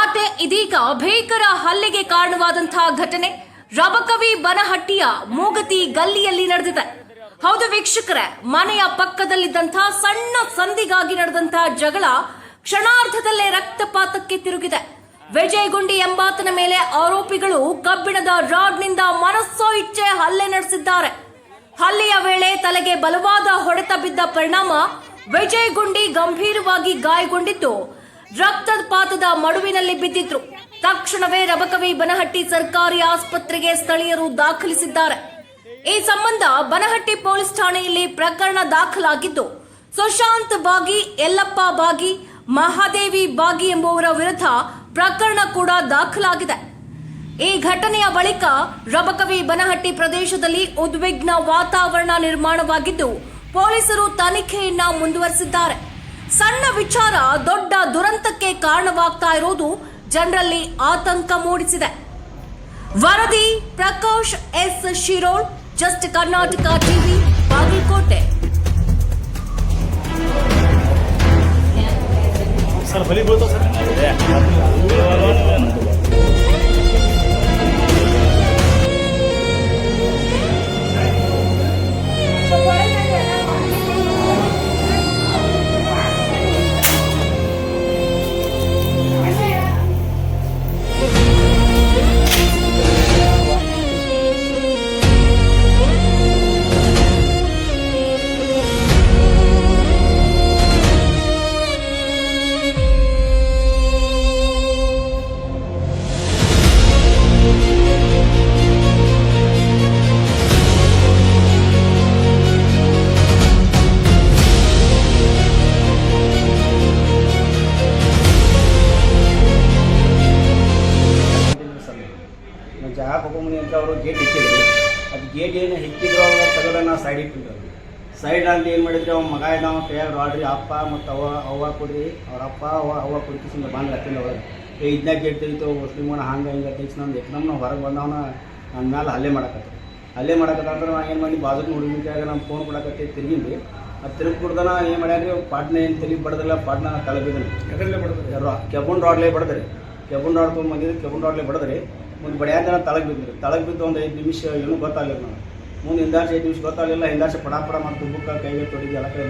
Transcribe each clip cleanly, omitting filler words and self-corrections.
ಆತೆ ಇದೀಗ ಭೀಕರ ಹಲ್ಲೆಗೆ ಕಾರಣವಾದಂತಹ ಘಟನೆ ರಬಕವಿ ಬನಹಟ್ಟಿಯ ಮೂಗತಿ ಗಲ್ಲಿಯಲ್ಲಿ ನಡೆದಿದೆ. ಹೌದು ವೀಕ್ಷಕರೇ, ಮನೆಯ ಪಕ್ಕದಲ್ಲಿದ್ದಂತಹ ಸಣ್ಣ ಸಂದಿಗಾಗಿ ನಡೆದಂತಹ ಜಗಳ ಕ್ಷಣಾರ್ಧದಲ್ಲೇ ರಕ್ತಪಾತಕ್ಕೆ ತಿರುಗಿದೆ. ವಿಜಯ್ ಗುಂಡಿ ಎಂಬಾತನ ಮೇಲೆ ಆರೋಪಿಗಳು ಕಬ್ಬಿಣದ ರಾಡ್ನಿಂದ ಮನಸ್ಸೋ ಇಚ್ಛೆ ಹಲ್ಲೆ ನಡೆಸಿದ್ದಾರೆ. ಹಲ್ಲೆಯ ವೇಳೆ ತಲೆಗೆ ಬಲವಾದ ಹೊಡೆತ ಬಿದ್ದ ಪರಿಣಾಮ ವಿಜಯ್ ಗುಂಡಿ ಗಂಭೀರವಾಗಿ ಗಾಯಗೊಂಡಿದ್ದು ರಕ್ತಪಾತದ ಮಡುವಿನಲ್ಲಿ ಬಿದ್ದಿದ್ರು. ತಕ್ಷಣವೇ ರಬಕವಿ ಬನಹಟ್ಟಿ ಸರ್ಕಾರಿ ಆಸ್ಪತ್ರೆಗೆ ಸ್ಥಳೀಯರು ದಾಖಲಿಸಿದ್ದಾರೆ. ಈ ಸಂಬಂಧ ಬನಹಟ್ಟಿ ಪೊಲೀಸ್ ಠಾಣೆಯಲ್ಲಿ ಪ್ರಕರಣ ದಾಖಲಾಗಿದ್ದು, ಸುಶಾಂತ್ ಬಾಗಿ, ಯಲ್ಲಪ್ಪ ಬಾಗಿ, ಮಹಾದೇವಿ ಬಾಗಿ ಎಂಬುವರ ವಿರುದ್ಧ ಪ್ರಕರಣ ಕೂಡ ದಾಖಲಾಗಿದೆ. ಈ ಘಟನೆಯ ಬಳಿಕ ರಬಕವಿ ಬನಹಟ್ಟಿ ಪ್ರದೇಶದಲ್ಲಿ ಉದ್ವಿಗ್ನ ವಾತಾವರಣ ನಿರ್ಮಾಣವಾಗಿದ್ದು, ಪೊಲೀಸರು ತನಿಖೆಯನ್ನ ಮುಂದುವರೆಸಿದ್ದಾರೆ. ಸಣ್ಣ ವಿಚಾರ ದೊಡ್ಡ ದುರಂತಕ್ಕೆ ಕಾರಣವಾಗ್ತಾ ಇರೋದು ಜನರಲ್ಲಿ ಆತಂಕ ಮೂಡಿಸಿದೆ. ವರದಿ Prakash S Shirol, just Karnataka TV, Bagalkot. ಜಾಗ ಹೋಗೋಮನಿ ಅಂತ ಅವರು ಗೇಟ್ ಇಟ್ಟಿದ್ರು. ಅದು ಗೇಟ್ ಏನು ಹಿಕ್ಕಿದ್ರು ಅವ್ರು ತೆಗೆದ ಸೈಡ್ ಇಟ್ಟಿದ್ರು. ಸೈಡ್ ಅಲ್ಲಿ ಏನು ಮಾಡಿದ್ರು, ಅವ್ನ ಮಗ ನಾವು ಕೈಯಾಗ ರಾಡ್ರಿ ಅಪ್ಪ ಮತ್ತು ಅವ್ವ ಕೊಡ್ರಿ, ಅವ್ರ ಅಪ್ಪ ಅವ್ವ ಕುಡ್ಕಿಸಿಂದ ಬಂದು ಹತ್ತಿನ ಒಳಗೆ ಇದನ್ನ ಗೇಟ್ ತೆಗಿತು ಮುಸ್ಲಿಮನ ಹಂಗೆ ಹಿಂಗೆ ತೆಗಿಸಿ ನಂದು ಎಕ್ದಮ್ ನಾವು ಹೊರಗೆ ಬಂದವನ ನನ್ನ ಮೇಲೆ ಹಲ್ಲೆ ಮಾಡಕತ್ತ ಅಂದ್ರೆ ನಾನು ಏನು ಮಾಡಿ ಬಾಜುಕ್ ಹುಡುಗಿನ ಕೈಯಾಗ ನಮ್ಮ ಫೋನ್ ಕೊಡಕತ್ತಿ ತಿರುಗಿದ್ರಿ. ಅದು ತಿರುಗಿ ಕುಡ್ದನ ಏನು ಮಾಡ್ಯಾರಿ, ಪಾಟ್ನ ಏನು ತಲೆ ಬಡ್ದಿಲ್ಲ, ಪಾಟ್ನ ತಲೆ ಬಿದ್ದನು. ಕೆಬನ್ ರಾಡ್ಲೇ ಬಡ್ದ್ರಿ, ಕೆಬನ್ ರಾಡ್ ತೊಗೊಂಬಂದಿದ್ದು, ಕೆಬನ್ ರಾಡ್ಲೇ ಬಡ್ದ್ರಿ. ಮುಂದೆ ಬಡಿಯಾದ ತಳಗೆ ಬಿದ್ದು ಒಂದು 5 ನಿಮಿಷ ಏನೂ ಗೊತ್ತಾಗಲಿಲ್ಲ. ನಾನು ಮುಂದೆ ಹಿಂದಾರ್ಸಿ 5 ನಿಮಿಷ ಗೊತ್ತಾಗಲಿಲ್ಲ. ಹಿಂದಾರ್ಸಿ ಪಡ ಮತ್ತು ಬುಕ್ಕ ಕೈಗೆ ತೊಡಿಗೆ ಎಲ್ಲ ಕೈ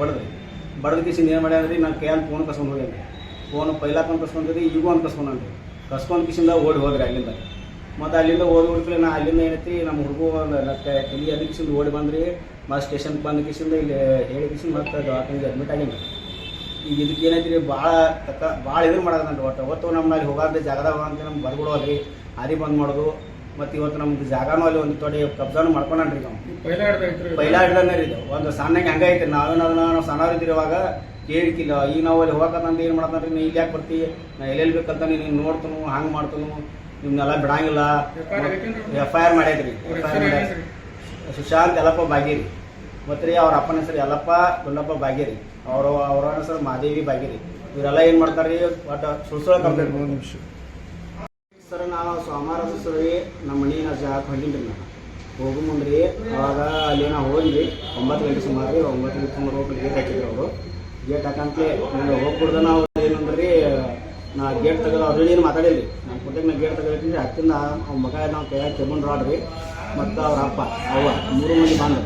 ಬಡ್ದು ಕಿಸಿಂದ ಏನು ಮಾಡ್ಯಾದ್ರಿ, ನಾನು ಕೈಯಲ್ಲಿ ಫೋನ್ ಕಸ್ಕೊಂಡು ಹೋಗ್ಯಾನ್ರಿ. ಫೋನ್ ಪೈಲಾಕೊಂಡು ಕಸ್ಕೊಂಡಿದ್ರಿ, ಈಗೂ ಒಂದು ಕಸ್ಕೊಂಡ್ರಿ. ಕಸ್ಕೊಂಡು ಕಿಸಿಂದ ಓಡಿ ಹೋದ್ರಿ ಅಲ್ಲಿಂದ. ಮತ್ತು ಅಲ್ಲಿಂದ ಓಡಿ ನಾ ಅಲ್ಲಿಂದ ಏನೈತಿ ನಮ್ಮ ಹುಡುಗ ಒಂದು ತಲೆ ಅದಕ್ಕೆ ಕಿಸಿಂದ ಓಡಿ ಬಂದ್ರಿ. ಮತ್ತು ಸ್ಟೇಷನ್ಗೆ ಬಂದ ಕಿಸಿಂದ ಇಲ್ಲಿ ಹೇಳಿ ಕಿಸಿಂದ ಮತ್ತು ದವಾಖಾನೆಗೆ ಅಡ್ಮಿಟ್ ಆಗೇನ್ರಿ. ಈಗ ಇದಕ್ಕೆ ಏನೈತಿ ರೀ, ಭಾಳ ಇದನ್ನು ಮಾಡೋದಂತ ಒಟ್ಟು ನಮ್ಮನ್ನ ಅಲ್ಲಿ ಹೋಗಾರ್ದೆ ಜಾಗದಾಗ ಅಂತ ನಮ್ಗೆ ಬರ್ಬಿಡೋದ್ರಿ, ಹಾದಿ ಬಂದ್ ಮಾಡೋದು. ಮತ್ತು ಇವತ್ತು ನಮ್ದು ಜಾಗನೂ ಅಲ್ಲಿ ಒಂದು ತೊಡೆ ಕಬ್ಜಾನು ಮಾಡ್ಕೊಂಡ್ರಿ. ನಾವು ಪೈಲಾ ಹಿಡ್ದನೇ ರೀ. ಒಂದು ಸಣ್ಣಗೆ ಹಂಗೆ ಐತ್ರಿ. ನಾವು ಸಣ್ಣವ್ರು ಇದ್ರಿ ಇವಾಗ ಕೇಳಿಕಿಲ್ಲ. ಈಗ ನಾವು ಅಲ್ಲಿ ಹೋಗಕ್ಕಂತ ಏನು ಮಾಡತ್ತಂದ್ರಿ, ನೀ ಇಲ್ಲಿ ಯಾಕೆ ಬರ್ತಿ, ನಾ ಎಲ್ಲೆಲ್ಲಿ ಬೇಕಂತ ನೀನು ನೋಡ್ತನು, ಹಂಗೆ ಮಾಡ್ತನು, ನಿಮ್ನೆಲ್ಲ ಬಿಡಂಗಿಲ್ಲ. FIR ಮಾಡೈತ್ರಿ. ಸುಶಾಂತ್ ಯಲ್ಲಪ್ಪ ಬಾಗೇರಿ ಮತ್ತು ರೀ ಅವ್ರ ಅಪ್ಪನ ಹೆಸರು ಯಲ್ಲಪ್ಪ ಗುಲ್ಲಪ್ಪ ಬಾಗೇರಿ, ಅವ್ರ ಹೆಸರು ಮಹಾದೇವಿ ಬಾಗೇರಿ. ಇವರೆಲ್ಲ ಏನು ಮಾಡ್ತಾರೆ ರೀ, ಒಟ್ಟು ಸುಳ್ಸುಳ ಕಂಪ್ಲೇಂಟ್. ಸರ್ ನಾವು ಸೋಮವಾರ ಸರ್ ರೀ ನಮ್ಮ ಮನೆ ನಾ ಜಾಗಕ್ಕೆ ಹೊಂದಿನ್ರಿ. ನಾನು ಹೋಗೋ ಮುಂದೆ ರೀ ಅವಾಗ ಅಲ್ಲಿ ನಾವು ಹೋಗಿರಿ 9 ಗಂಟೆ ಸುಮಾರು ರೀ. 9 ಗಂಟೆ ಸುಮಾರು ಹೋಗಿ ಗೇಟ್ ಹಾಕಿದ್ರು ಅವರು. ಗೇಟ್ ಹಾಕಂತಲೇ ನೀವು ಹೋಗ್ಬಿಡ್ದು. ನಾವು ಏನಂದ್ರೆ ರೀ, ನಾ ಗೇಟ್ ತೆಗೆದು ಅವ್ರು ಏನು ಮಾತಾಡಿಲ್ಲ. ನಾನು ಕೊಟ್ಟಿಗೆ ನಾ ಗೇಟ್ ತೆಗೆದಿದ್ದೀನಿ. ಹತ್ತಿಂದ ಅವ್ನ ಮಗ ನಾವು ಕೈಯಾಗ ಕೆಬನ್ ರಾಡ್ ರೀ ಮತ್ತು ಅವ್ರ ಅಪ್ಪ ಅವ್ವ 3 ಮಂದಿ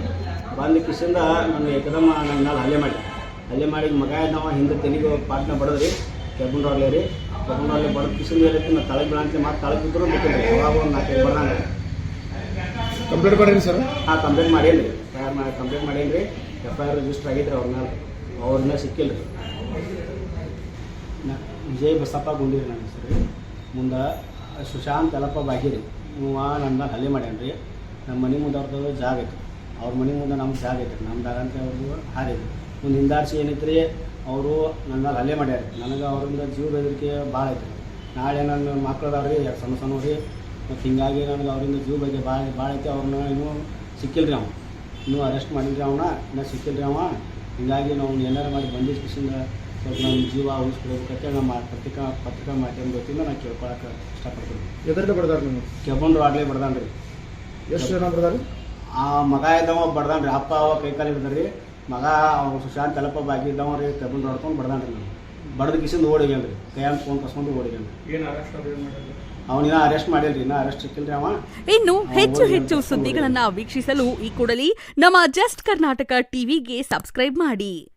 ಬಂದು ಕಿಸಿಂದ ನಾನು ಏಕದಮ್ಮ ನನ್ನ ಮೇಲೆ ಹಲ್ಲೆ ಮಾಡಿ ಮಗ ನಾವು ಹಿಂದೆ ತೆಲಿಗೆ ಪಾಟ್ನ ಬಡದ್ರಿ, ಕೆಬನ್ ರಾಡ್ಲೇ ರೀ. ಕೆಬನ್ ರಾಡ್ಲೆ ಬಡದು ಕಿಸಿಂದ ಏನೈತಿ, ನಾವು ತಳಗೆ ಬೀಳಂತೆ ಮತ್ತು ತಳಗೆ ಬಿದ್ದರೂ ಬಿಟ್ಟಿದ್ರಿ. ಅವಾಗ ಒಂದು 4 ಬರ್ದಂಗೆ ಕಂಪ್ಲೇಂಟ್ ಮಾಡೀನಿ ಸರ್. ಹಾಂ ಕಂಪ್ಲೇಂಟ್ ಮಾಡೇನಿ ರೀ. ಕಂಪ್ಲೇಂಟ್ ಮಾಡೇನಿ ರೀ. FIR ರಿಜಿಸ್ಟರ್ ಆಗೈತೆ ರೀ ಅವ್ರ ಮೇಲೆ. ಅವ್ರನ್ನ ಸಿಕ್ಕಿಲ್ಲ ರೀ. ವಿಜಯ್ ಬಸಪ್ಪ ಗುಂಡಿ ನನ್ನ ಹೆಸರು ರೀ. ಮುಂದೆ ಸುಶಾಂತ್ ಯಲ್ಲಪ್ಪ ಬಾಗೇರಿ ಇವ ನನ್ನ ಮೇಲೆ ಹಲ್ಲೆ ಮಾಡ್ಯಾನ ರೀ. ನಮ್ಮ ಮನೆ ಮುಂದೆ ಅವ್ರದ್ದು ಜಾಗ ಐತಿ, ಅವ್ರ ಮನೆ ಮುಂದೆ ನಮ್ಗೆ ಜಾಗ ಐತಿ. ನಮ್ಮ ಜಾಗ ಅಂತ ಅವ್ರದ್ದು ಹಾರಿದ್ರು. ಮುಂದೆ ಹಿಂದಾರ್ಸಿ ಏನೈತಿ ರೀ, ಅವರು ನನ್ನ ಮೇಲೆ ಹಲ್ಲೆ ಮಾಡ್ಯಾರ. ನನಗೆ ಅವರಿಂದ ಜೀವ ಬೆದರಿಕೆ ಭಾಳ ಐತಿ. ನಾಳೆ ನನ್ನ ಮಕ್ಳು ಅದಾವ್ರಿ, 2 ಸಣ್ಣ ರೀ. ಮತ್ತು ಹಿಂಗಾಗಿ ನನಗೆ ಅವರಿಂದ ಜೀವ ಬಗ್ಗೆ ಭಾಳ ಐತಿ. ಅವ್ರನ್ನ ಇನ್ನೂ ಸಿಕ್ಕಿಲ್ಲ ರೀ. ಇನ್ನೂ ಅರೆಸ್ಟ್ ಮಾಡಿದ್ರಿ, ಇನ್ನೂ ಸಿಕ್ಕಿಲ್ಲ ರೀ. ಹಿಂಗಾಗಿ ನಾವು ಏನಾರು ಮಾಡಿ ಬಂದಿಸಿಂದ ಸ್ವಲ್ಪ ನಮ್ಮ ಜೀವ ಉಳಿಸ್ಕೊಡ್ಬೇಕಂತ ನಮ್ಮ ಪತ್ರಿಕಾ ಮಾಧ್ಯಮ ವತಿಯಿಂದ ನಾನು ಕೇಳ್ಕೊಳಕ್ಕೆ ಇಷ್ಟಪಡ್ತೀನಿ. ಎದರಿಂದ ಬಡ್ದಾರ ನೀವು? ಕೆಬನ್ ರಾಡ್ಲೇ ಬಡ್ದಾನ ರೀ. ಎಷ್ಟು ಜನ ಬಡ್ದಾರ? ಆ ಮಗ ಇದ್ದವ ಬಡ್ದಾನ ರೀ. ಅಪ್ಪ ಅವ ಕೈ ಕಾಲು ಹಿಡ್ದಾರ ರೀ. ಮಗ ಅವ್ನು ಸುಶಾಂತ್ ಯಲ್ಲಪ್ಪ ಬಾಗಿ ಇದ್ದವ ರೀ, ಕೆಬನ್ ರಾಡ್ಕೊಂಡು ಬಡ್ದಾನ ರೀ. ಬಡದ ಕಿಸಿಂದ ಓಡಿಗ್ಯಾನ್ರಿ ಕೈಯಾಗ ಫೋನ್ ಕಸ್ಕೊಂಡು ಓಡಿಗ್ಯಾನ್ರಿ ಅವನಿನ ಅರೆಸ್ಟ್ ಮಾಡಿಲ್ರಿ ಇನ್ನ ಅರೆಸ್ಟ್ ಸಿಕ್ಕಿಲ್ರಿ ಅವ. ಇನ್ನು ಹೆಚ್ಚು ಸುದ್ದಿಗಳನ್ನ ವೀಕ್ಷಿಸಲು ಈ ಕೂಡಲೇ ನಮ್ಮ ಜಸ್ಟ್ ಕರ್ನಾಟಕ ಟಿವಿಗೆ ಸಬ್ಸ್ಕ್ರೈಬ್ ಮಾಡಿ.